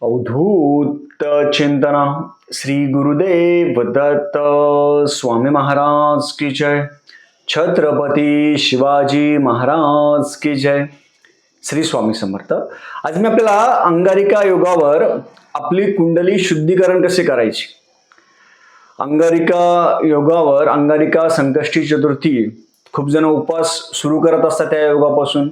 अवधूत चिंतना श्री गुरुदेव दत्त स्वामी महाराज की जय. छत्रपती शिवाजी महाराज की जय. श्री स्वामी समर्थ. आज मी आपल्याला अंगारिका योगावर आपली कुंडली शुद्धीकरण कसे करायची, अंगारिका योगावर अंगारिका संकष्टी चतुर्थी खूप जण उपवास सुरू करत असतात. त्या योगापासून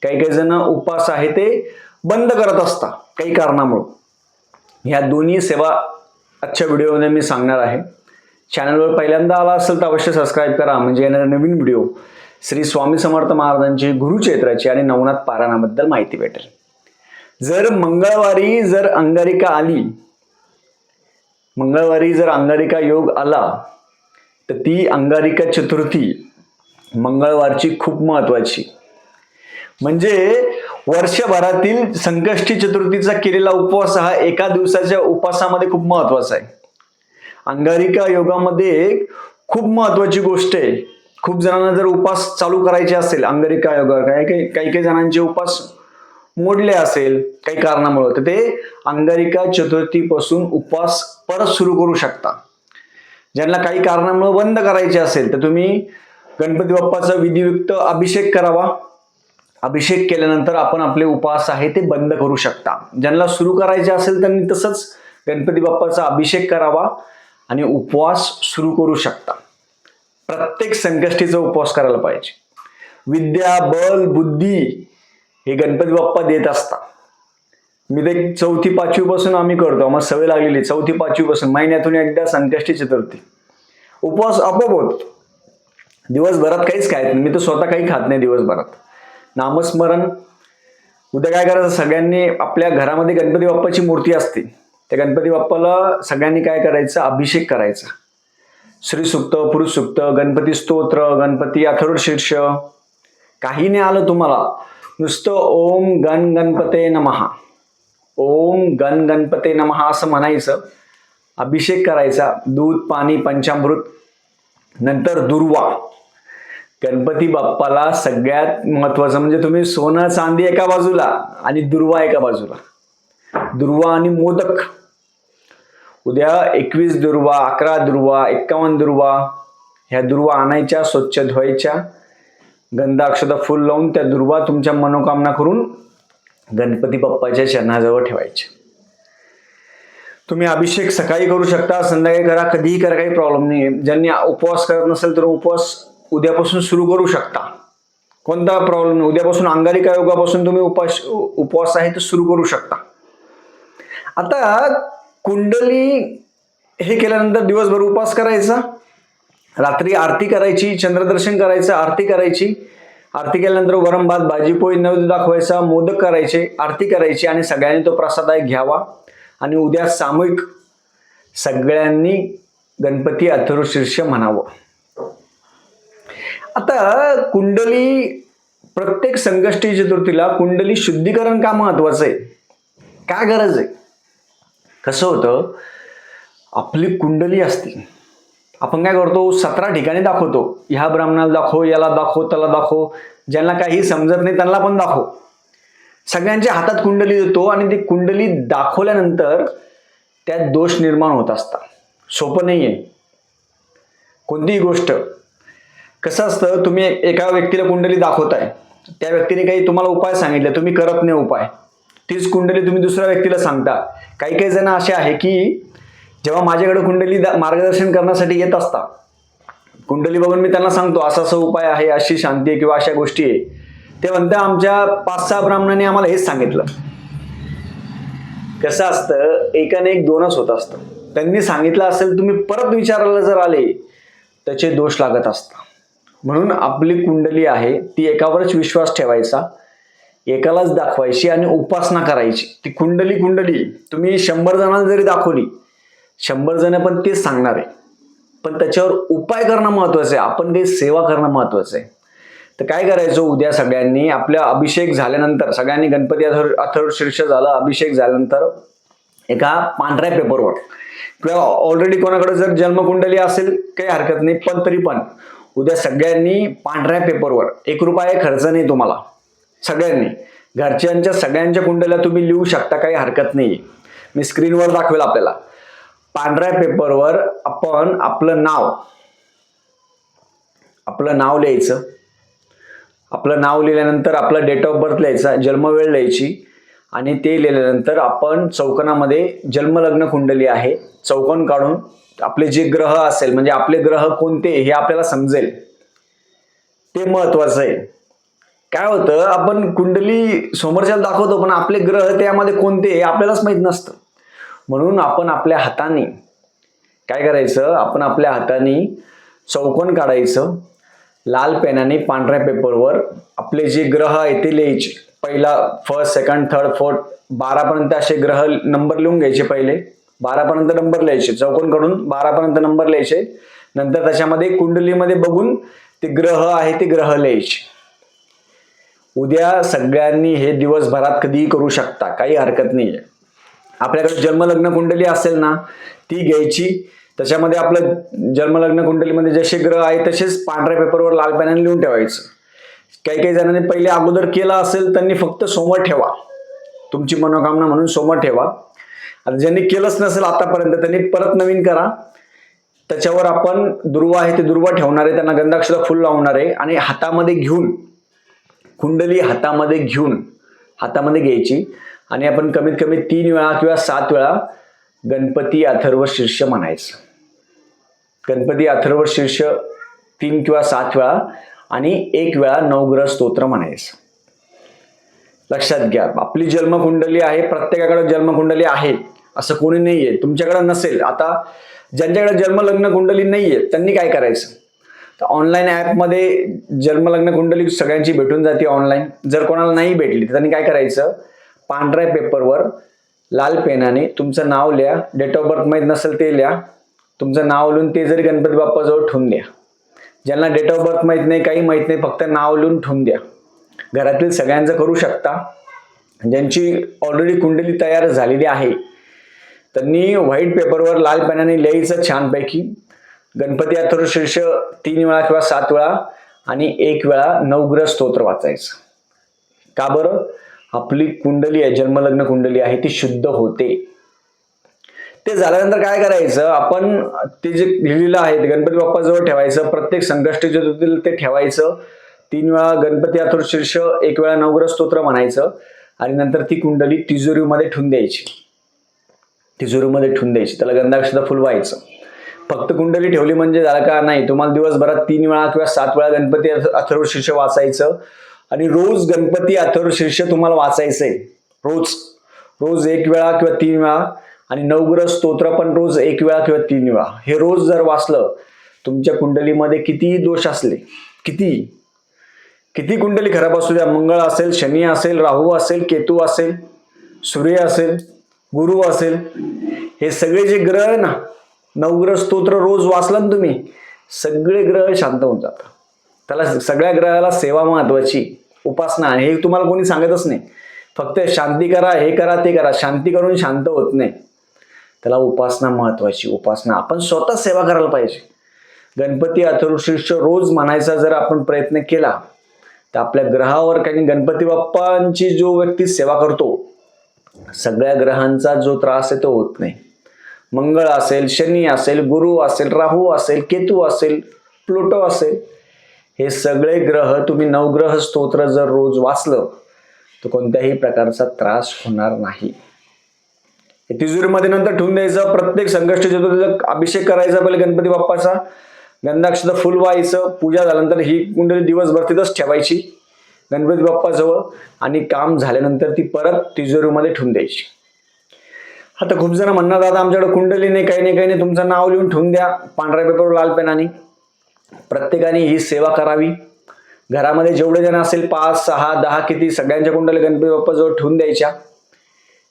काही काही जण उपवास आहे ते बंद करत असतात काही कारणामुळे. ह्या दोन्ही सेवा आजच्या व्हिडिओमध्ये मी सांगणार आहे. चॅनलवर पहिल्यांदा आला असेल तर अवश्य सबस्क्राईब करा, म्हणजे येणारे नवीन व्हिडिओ श्री स्वामी समर्थ महाराजांची गुरुचैत्राची आणि नवनाथ पारायणाबद्दल माहिती भेटेल. जर मंगळवारी जर अंगारिका आली, मंगळवारी जर अंगारिका योग आला तर ती अंगारिका चतुर्थी मंगळवारची खूप महत्वाची. म्हणजे वर्षभरातील संकष्टी चतुर्थीचा केलेला उपवास हा एका दिवसाच्या उपवासामध्ये खूप महत्वाचा आहे. अंगारिका योगामध्ये खूप महत्वाची गोष्ट आहे. खूप जणांना जर उपवास चालू करायचे असेल अंगारिका योगावर, काही जणांचे उपवास मोडले असेल काही कारणामुळे, तर ते अंगारिका चतुर्थीपासून उपवास परत सुरू करू शकता. ज्यांना काही कारणामुळे बंद करायचे असेल तर तुम्ही गणपती बाप्पाचा विधियुक्त अभिषेक करावा. अभिषेक केल्यानंतर आपण आपले उपवास आहे ते बंद करू शकता. ज्यांना सुरू करायचे असेल त्यांनी तसंच गणपती बाप्पाचा अभिषेक करावा आणि उपवास सुरू करू शकता. प्रत्येक संकष्टीचा उपवास करायला पाहिजे. विद्या, बल, बुद्धी हे गणपती बाप्पा देत असतात. मी ते 4थी 5वी पासून आम्ही करतो, आम्हाला सवय लागलेली. 4थी 5वी पासून महिन्यातून एकदा संकष्टी चतुर्थी उपवास आपोआप होत. दिवसभरात काहीच खायचं नाही. मी तर स्वतः काही खात नाही दिवसभरात. नामस्मरण. उद्या काय करायचं, सगळ्यांनी आपल्या घरामध्ये गणपती बाप्पाची मूर्ती असते, त्या गणपती बाप्पाला सगळ्यांनी काय करायचं, अभिषेक करायचा. श्री सुक्त, पुरुष सुक्त, गणपती स्तोत्र, गणपती अथर्वशीर्ष, काही नाही आलं तुम्हाला, नुसतं ओम गण गणपते नमः, ओम गण गणपते नमः असं म्हणायचं. अभिषेक करायचा. दूध, पाणी, पंचामृत, नंतर दुर्वा. गणपती बाप्पाला सगळ्यात महत्वाचं म्हणजे तुम्ही सोनं चांदी एका बाजूला आणि दुर्वा एका बाजूला. दुर्वा आणि मोदक. उद्या 21 दुर्वा, 11 दुर्वा, 51 दुर्वा, ह्या दुर्वा आणायच्या, स्वच्छ धुवायच्या, गंध अक्षता फुल लावून त्या दुर्वा तुमच्या मनोकामना करून गणपती बाप्पाच्या चरणाजवळ ठेवायचे. तुम्ही अभिषेक सकाळी करू शकता, संध्याकाळी करा, कधीही करा, काही प्रॉब्लेम नाही. ज्यांनी उपवास करत नसेल तर उपवास उद्यापासून सुरू करू शकता, कोणता प्रॉब्लेम नाही. उद्यापासून अंगारिका योगापासून तुम्ही उपवास आहे तर सुरू करू शकता. आता कुंडली हे केल्यानंतर दिवसभर उपवास करायचा, रात्री आरती करायची, चंद्रदर्शन करायचं, आरती करायची. आरती केल्यानंतर वरम भात, भाजी पोळी नैवेद्य दाखवायचा, मोदक करायचे, आरती करायची आणि सगळ्यांनी तो प्रसाद आहे घ्यावा. आणि उद्या सामूहिक सगळ्यांनी गणपती अथर्वशीर्ष म्हणावं. आता कुंडली प्रत्येक संकष्टी चतुर्थीला कुंडली शुद्धीकरण का महत्वाचं आहे, काय गरज आहे? कसं होतं, आपली कुंडली असते, आपण काय करतो 17 ठिकाणी दाखवतो. ह्या ब्राह्मणाला दाखव, याला दाखव, त्याला दाखव, ज्यांना काही समजत नाही त्यांना पण दाखव. सगळ्यांच्या हातात कुंडली देतो आणि ती कुंडली दाखवल्यानंतर त्यात दोष निर्माण होत असतात. सोपं नाहीये कोणतीही गोष्ट. कसं असतं, तुम्ही एका व्यक्तीला कुंडली दाखवताय, त्या व्यक्तीने काही तुम्हाला उपाय सांगितले, तुम्ही करत नाही उपाय, तीच कुंडली तुम्ही दुसऱ्या व्यक्तीला सांगता. काही काही जण असे आहे की जेव्हा माझ्याकडे कुंडली मार्गदर्शन करण्यासाठी येत असतात, कुंडली बघून मी त्यांना सांगतो असा असा उपाय आहे, अशी शांती आहे किंवा अशा गोष्टी आहे, ते म्हणतात आमच्या 5-6 ब्राह्मणांनी आम्हाला हेच सांगितलं. कसं असतं, एकाने एक दोनच होत असतं. त्यांनी सांगितलं असेल, तुम्ही परत विचारायला जर आले त्याचे दोष लागत असतात. म्हणून आपली कुंडली आहे ती एकावरच विश्वास ठेवायचा, एकालाच दाखवायची आणि उपासना करायची. ती कुंडली तुम्ही 100 जणांना जरी दाखवली, 100 जण पण तेच सांगणार आहे, पण त्याच्यावर उपाय करणं महत्वाचं आहे. आपण काही सेवा करणं महत्वाचं आहे. तर काय करायचं, उद्या सगळ्यांनी आपल्या अभिषेक झाल्यानंतर, सगळ्यांनी गणपती अथर्वशीर्ष झाला, अभिषेक झाल्यानंतर एका पांढऱ्या पेपरवर किंवा ऑलरेडी कोणाकडे जर जन्मकुंडली असेल काही हरकत नाही, पण तरी पण उद्या सगळ्यांनी पांढऱ्या पेपरवर, 1 रुपया खर्च नाही तुम्हाला, सगळ्यांनी घरच्यांच्या सगळ्यांच्या कुंडल्या तुम्ही लिहू शकता, काही हरकत नाही. मी स्क्रीनवर दाखवेल आपल्याला. पांढऱ्या पेपरवर आपण आपलं नाव लिहायचं. आपलं नाव लिहिल्यानंतर आपला डेट ऑफ बर्थ लिहायचा, जन्मवेळ लिहायची आणि ते लिहिल्यानंतर आपण चौकोनामध्ये जन्मलग्न कुंडली आहे चौकोन काढून आपले जे ग्रह असेल म्हणजे आपले ग्रह कोणते हे आपल्याला समजेल, ते महत्वाचं आहे. काय होतं, आपण कुंडली समोरच्याला दाखवतो पण आपले ग्रह त्यामध्ये कोणते हे आपल्यालाच माहित नसतं. म्हणून आपण आपल्या हाताने काय करायचं, आपण आपल्या हाताने चौकोन काढायचं, लाल पेनाने पांढऱ्या पेपरवर आपले जे ग्रह आहे ते लिहायचे. पहिला फर्स्ट सेकंड थर्ड फोर्थ 12 पर्यंत असे ग्रह नंबर लिहून घ्यायचे. पहिले 12 पर्यंत नंबर लिहायचे, चौकोन काढून 12 पर्यंत नंबर लिहायचे. नंतर त्याच्यामध्ये कुंडलीमध्ये बघून ते ग्रह आहे ते ग्रह लिहायचे. उद्या सगळ्यांनी हे दिवसभरात कधीही करू शकता, काही हरकत नाहीये. आपल्याकडे जन्मलग्न कुंडली असेल ना ती घ्यायची, त्याच्यामध्ये आपलं जन्मलग्न कुंडलीमध्ये जसे ग्रह आहे तसेच पांढऱ्या पेपरवर लाल पेनाने लिहून ठेवायचं. काही जणांनी पहिले अगोदर केला असेल त्यांनी फक्त समोर ठेवा, तुमची मनोकामना म्हणून समोर ठेवा. आता ज्यांनी केलंच नसेल आतापर्यंत त्यांनी परत नवीन करा. त्याच्यावर आपण दुर्वा आहे ते दुर्वा ठेवणार आहे, त्यांना गंधाक्षर फुल लावणार आहे आणि हातामध्ये घेऊन कुंडली हातामध्ये घ्यायची आणि आपण कमीत कमी 3 वेळा किंवा 7 वेळा गणपती अथर्व शीर्ष म्हणायचं. गणपती अथर्व शीर्ष 3 किंवा 7 वेळा आणि 1 वेळा नवग्रह स्तोत्र म्हणायचं. लक्षात घ्या, आपली जन्मकुंडली आहे, प्रत्येकाकडे जन्मकुंडली आहे असं कोणी नाहीये. तुमच्याकडे नसेल, आता ज्यांच्याकडे जन्मलग्न कुंडली नाहीये त्यांनी काय करायचं, तर ऑनलाईन ॲपमध्ये जन्मलग्न कुंडली सगळ्यांची भेटून जाते ऑनलाईन. जर कोणाला नाही भेटली तर त्यांनी काय करायचं, पांढऱ्या पेपरवर लाल पेनाने तुमचं नाव लिहा, डेट ऑफ बर्थ माहीत नसेल ते लिहा, तुमचं नाव लिहून ते जरी गणपती बाप्पाजवळ ठेवून द्या. ज्यांना डेट ऑफ बर्थ माहीत नाही, काही माहीत नाही, फक्त नाव लिहून ठेवून द्या. घरातील सगळ्यांचं करू शकता. ज्यांची ऑलरेडी कुंडली तयार झालेली आहे त्यांनी व्हाईट पेपरवर लाल पेनाने लिहायचं छानपैकी, गणपती अथर्व शीर्ष 3 वेळा किंवा 7 वेळा आणि 1 वेळा नवग्रह स्तोत्र वाचायचं. का बरं, आपली कुंडली आहे, जन्मलग्न कुंडली आहे ती शुद्ध होते. ते झाल्यानंतर काय करायचं, आपण ते जे लिहिलेलं आहे ते गणपती बाप्पा जवळ ठेवायचं. प्रत्येक संकष्टी चतुर्थीला ते ठेवायचं. 3 वेळा गणपती अथर्व शीर्ष, 1 वेळा नवग्रह स्तोत्र म्हणायचं आणि नंतर ती कुंडली तिजोरीमध्ये ठेवून द्यायची. त्याला गंधाक्षर फुल व्हायचं. फक्त कुंडली ठेवली म्हणजे झालं का, नाही. तुम्हाला दिवसभरात 3 वेळा किंवा 7 वेळा गणपती अथर्व शीर्ष वाचायचं आणि रोज गणपती अथर्व शीर्ष तुम्हाला वाचायचंय. रोज 1 वेळा किंवा 3 वेळा आणि नवग्रह स्तोत्र पण रोज 1 वेळा किंवा 3 वेळा. हे रोज जर वाचलं, तुमच्या कुंडलीमध्ये कितीही दोष असले, किती कुंडली खराब असू द्या, मंगळ असेल, शनी असेल, राहू असेल, केतू असेल, सूर्य असेल, गुरु असेल, हे सगळे जे ग्रह आहे ना, नवग्रह स्तोत्र रोज वाचलं ना तुम्ही, सगळे ग्रह शांत होऊन जातात. त्याला सगळ्या ग्रहाला सेवा महत्वाची, उपासना, हे तुम्हाला कोणी सांगतच नाही. फक्त शांती करा, हे करा, ते करा. शांती करून शांत होत नाही, त्याला उपासना महत्वाची. उपासना आपण स्वतः सेवा करायला पाहिजे. गणपती अथर्व शीर्ष रोज म्हणायचा जर आपण प्रयत्न केला तर आपल्या ग्रहावर, काही गणपती बाप्पांची जो व्यक्ती सेवा करतो सगळ्या ग्रहांचा जो त्रास आहे तो होत नाही. मंगळ असेल, शनी असेल, गुरु असेल, राहू असेल, केतू असेल, प्लुटो असेल, हे सगळे ग्रह तुम्ही नवग्रह स्तोत्र जर रोज वाचलं तर कोणत्याही प्रकारचा त्रास होणार नाही. तिजोरीमध्ये नंतर ठेवून द्यायचं. प्रत्येक संकष्टी चतुर्थीचा अभिषेक करायचा पहिले गणपती बाप्पाचा, गंधाक्षर फुल व्हायचं. पूजा झाल्यानंतर ही कुंडली दिवसभर तिथंच ठेवायची गणपती बाप्पाजवळ आणि काम झाल्यानंतर ती परत तिजोरीमध्ये ठेवून द्यायची. आता खूप जण म्हणणार, दादा आमच्याकडे कुंडली नाही, काही नाही, तुमचं नाव लिहून ठेवून द्या पांढऱ्या पेपरवर लाल पेनाने. प्रत्येकाने ही सेवा करावी. घरामध्ये जेवढे जण असेल 5, 6, 10 किती, सगळ्यांच्या कुंडली गणपती बाप्पाजवळ ठेवून द्यायच्या.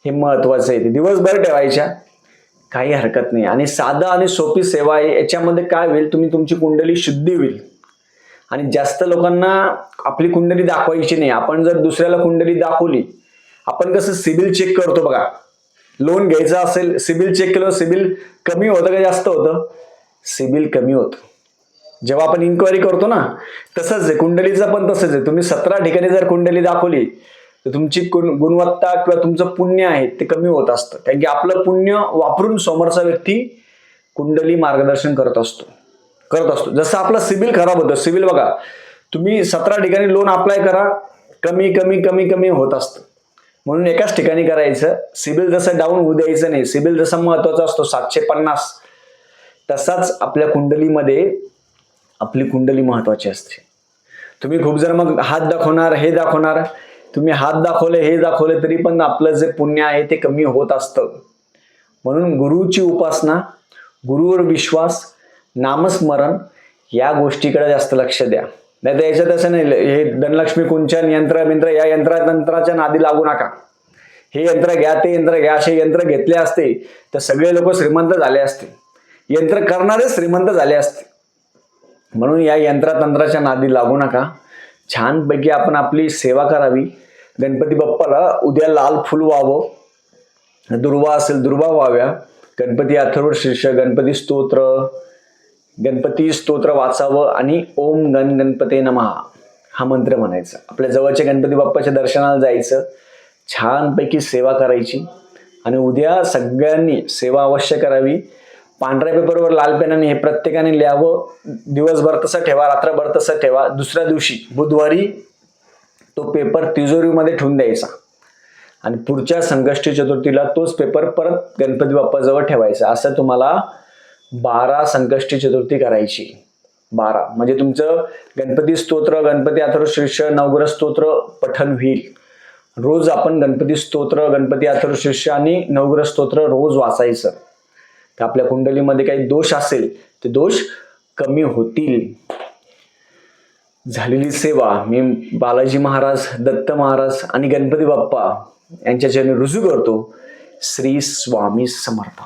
हे महत्वाचं आहे. ते दिवसभर ठेवायच्या, काही हरकत नाही. आणि साधा आणि सोपी सेवा आहे. याच्यामध्ये काय होईल, तुमची कुंडली शुद्धी होईल आणि जास्त लोकांना आपली कुंडली दाखवायची नाही. आपण जर दुसऱ्याला कुंडली दाखवली, आपण कसं सिबिल चेक करतो बघा, लोन घ्यायचं असेल, सिबिल चेक केलं, सिबिल कमी होतं का जास्त होतं? सिबिल कमी होतं. जेव्हा आपण इन्क्वायरी करतो ना, तसंच आहे कुंडलीचं पण तसंच आहे. तुम्ही 17 ठिकाणी जर कुंडली दाखवली तर तुमची गुणवत्ता किंवा तुमचं पुण्य आहे ते कमी होत असतं, कारण की आपलं पुण्य वापरून समोरचा व्यक्ती कुंडली मार्गदर्शन करत असतो. जसं आपलं सिबिल खराब होतं. सिबिल बघा, तुम्ही 17 ठिकाणी लोन अप्लाय करा, कमी कमी कमी कमी होत असतं. म्हणून एकाच ठिकाणी करायचं. सिबिल जसं डाऊन होऊ द्यायचं नाही. सिबिल जसा महत्वाचा असतो 750, तसाच आपल्या कुंडलीमध्ये आपली कुंडली महत्वाची असते. तुम्ही खूप जण मग हात दाखवणार, हे दाखवणार. तुम्ही हात दाखवले, हे दाखवले, तरी पण आपलं जे पुण्य आहे ते कमी होत असतं. म्हणून गुरुची उपासना, गुरुवर विश्वास, नामस्मरण या गोष्टीकडे जास्त लक्ष द्या. नाही तर याच्यात असं नाही, हे धनलक्ष्मी कुंचन यंत्र या यंत्राच्या नादी लागू नका. हे यंत्र घ्या, ते यंत्र घ्या, असे यंत्र घेतले असते तर सगळे लोक श्रीमंत झाले असते. यंत्र करणारे श्रीमंत झाले असते. म्हणून या यंत्रतंत्राच्या नादी लागू नका. छानपैकी आपण आपली सेवा करावी. गणपती बाप्पाला उद्या लाल फुल व्हावं, दुर्वा असेल दुर्वा व्हाव्या, गणपती अथर्व शीर्ष गणपती स्तोत्र वाचावं आणि ओम गणपते नमः हा मंत्र म्हणायचा. आपल्या जवळच्या गणपती बाप्पाच्या दर्शनाला जायचं, छानपैकी सेवा करायची. आणि उद्या सगळ्यांनी सेवा अवश्य करावी. पांढऱ्या पेपरवर लाल पेनाने हे प्रत्येकाने लिहावं. दिवसभर तसं ठेवा, रात्रभर तसं ठेवा. दुसऱ्या दिवशी बुधवारी तो पेपर तिजोरीमध्ये ठेवून द्यायचा आणि पुढच्या संकष्टी चतुर्थीला तोच पेपर परत गणपती बाप्पाजवळ ठेवायचा. असं तुम्हाला 12 संकष्टी चतुर्थी करायची. 12 म्हणजे तुमचं गणपती स्तोत्र, गणपती अथर्व शीर्ष, नवग्रह स्तोत्र पठण होईल. रोज आपण गणपती स्तोत्र, गणपती अथर्व शीर्ष आणि नवग्रह स्तोत्र रोज वाचायचं. तर आपल्या कुंडलीमध्ये काही दोष असेल ते दोष कमी होतील. झालेली सेवा मी बालाजी महाराज, दत्त महाराज आणि गणपती बाप्पा यांच्या चरणी रुजू करतो. श्री स्वामी समर्थ.